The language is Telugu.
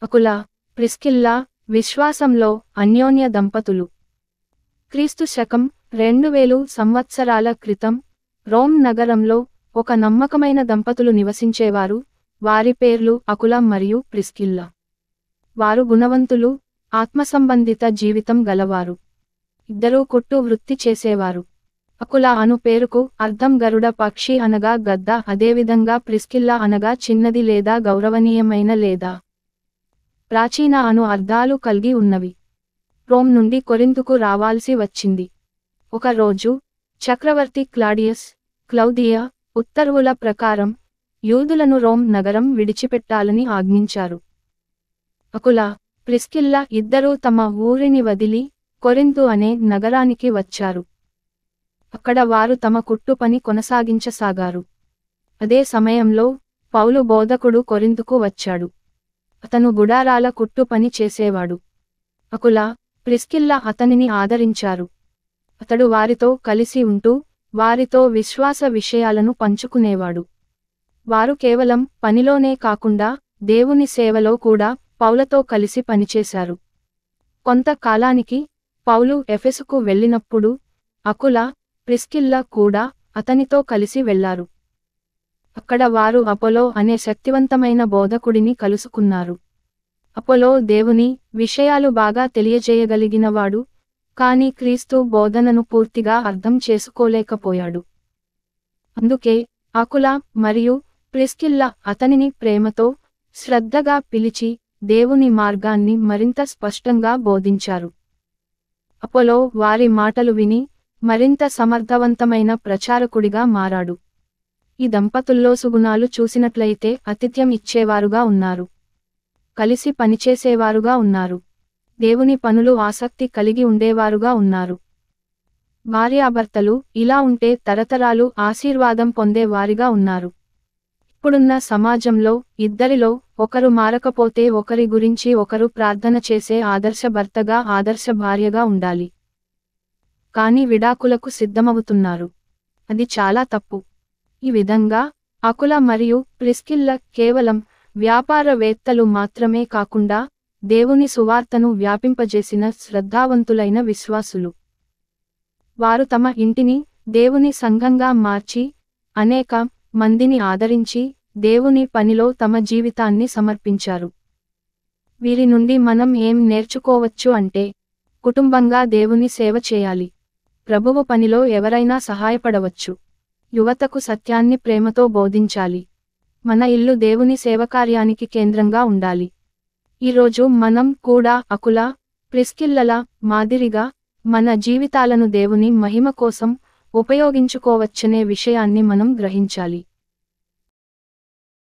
అకుల, ప్రిస్కిల్లా విశ్వాసంలో అన్యోన్య దంపతులు. క్రీస్తు శకం 2000 సంవత్సరాల క్రితం రోమ్ నగరంలో ఒక నమ్మకమైన దంపతులు నివసించేవారు. వారి పేర్లు అకుల మరియు ప్రిస్కిల్లా. వారు గుణవంతులు, ఆత్మసంబంధిత జీవితం గలవారు. ఇద్దరూ కుట్టు వృత్తి చేసేవారు. అకుల అను పేరుకు అర్థం గరుడ పక్షి అనగా గద్ద. అదేవిధంగా ప్రిస్కిల్లా అనగా చిన్నది లేదా గౌరవనీయమైన లేదా ప్రాచీన అను అర్థాలు కలిగి ఉన్నవి. రోమ్ నుండి కొరింథుకు రావాల్సి వచ్చింది. ఒక రోజు చక్రవర్తి క్లౌదియా ఉత్తర్వుల ప్రకారం యూదులను రోమ్ నగరం విడిచిపెట్టాలని ఆజ్ఞించారు. అకుల, ప్రిస్కిల్లా ఇద్దరూ తమ ఊరిని వదిలి కొరింథు అనే నగరానికి వచ్చారు. అక్కడ వారు తమ కుట్టు పని కొనసాగించసాగారు. అదే సమయంలో పౌలు బోధకుడు కొరింథుకు వచ్చాడు. అతను గుడారాల కుట్టు పని చేసేవాడు. అకుల, ప్రిస్కిల్లా అతనిని ఆదరించారు. అతడు వారితో కలిసి ఉంటూ వారితో విశ్వాస విషయాలను పంచుకునేవాడు. వారు కేవలం పనిలోనే కాకుండా దేవుని సేవలో కూడా పౌలతో కలిసి పనిచేశారు. కొంతకాలానికి పౌలు ఎఫెసుకు వెళ్ళినప్పుడు అకుల, ప్రిస్కిల్లా కూడా అతనితో కలిసి వెళ్లారు. అక్కడ వారు అపోలో అనే శక్తివంతమైన బోధకుడిని కలుసుకున్నారు. అపోలో దేవుని విషయాలు బాగా తెలియజేయగలిగినవాడు, కానీ క్రీస్తు బోధనను పూర్తిగా అర్థం చేసుకోలేకపోయాడు. అందుకే అకుల మరియు ప్రిస్కిల్లా అతనిని ప్రేమతో, శ్రద్ధగా పిలిచి దేవుని మార్గాన్ని మరింత స్పష్టంగా బోధించారు. అపోలో వారి మాటలు విని మరింత సమర్థవంతమైన ప్రచారకుడిగా మారాడు. ఈ దంపతుల్లో సుగుణాలు చూసినట్లయితే ఆతిథ్యం ఇచ్చేవారుగా ఉన్నారు, కలిసి పనిచేసేవారుగా ఉన్నారు, దేవుని పనులు ఆసక్తి కలిగి ఉండేవారుగా ఉన్నారు. భార్యాభర్తలు ఇలా ఉంటే తరతరాలు ఆశీర్వాదం పొందే వారిగా ఉన్నారు. ఇప్పుడున్న సమాజంలో ఇద్దరిలో ఒకరు మారకపోతే ఒకరి గురించి ఒకరు ప్రార్థన చేసే ఆదర్శ భర్తగా, ఆదర్శ భార్యగా ఉండాలి. కానీ విడాకులకు సిద్ధమవుతున్నారు. అది చాలా తప్పు. ఈ విధంగా అకుల మరియు ప్రిస్కిల్లా కేవలం వ్యాపారవేత్తలు మాత్రమే కాకుండా దేవుని సువార్తను వ్యాపింపజేసిన శ్రద్ధావంతులైన విశ్వాసులు. వారు తమ ఇంటిని దేవుని సంఘంగా మార్చి అనేక మందిని ఆదరించి దేవుని పనిలో తమ జీవితాన్ని సమర్పించారు. వీరి నుండి మనం ఏం నేర్చుకోవచ్చు అంటే, కుటుంబంగా దేవుని సేవ చేయాలి. ప్రభువు పనిలో ఎవరైనా సహాయపడవచ్చు. యువతకు సత్యాన్ని ప్రేమతో బోధించాలి. మన ఇల్లు దేవుని సేవకార్యానికి కేంద్రంగా ఉండాలి. ఈరోజు మనం కూడా అకుల, ప్రిస్కిల్లల మాదిరిగా మన జీవితాలను దేవుని మహిమ కోసం ఉపయోగించుకోవచ్చనే విషయాన్ని మనం గ్రహించాలి.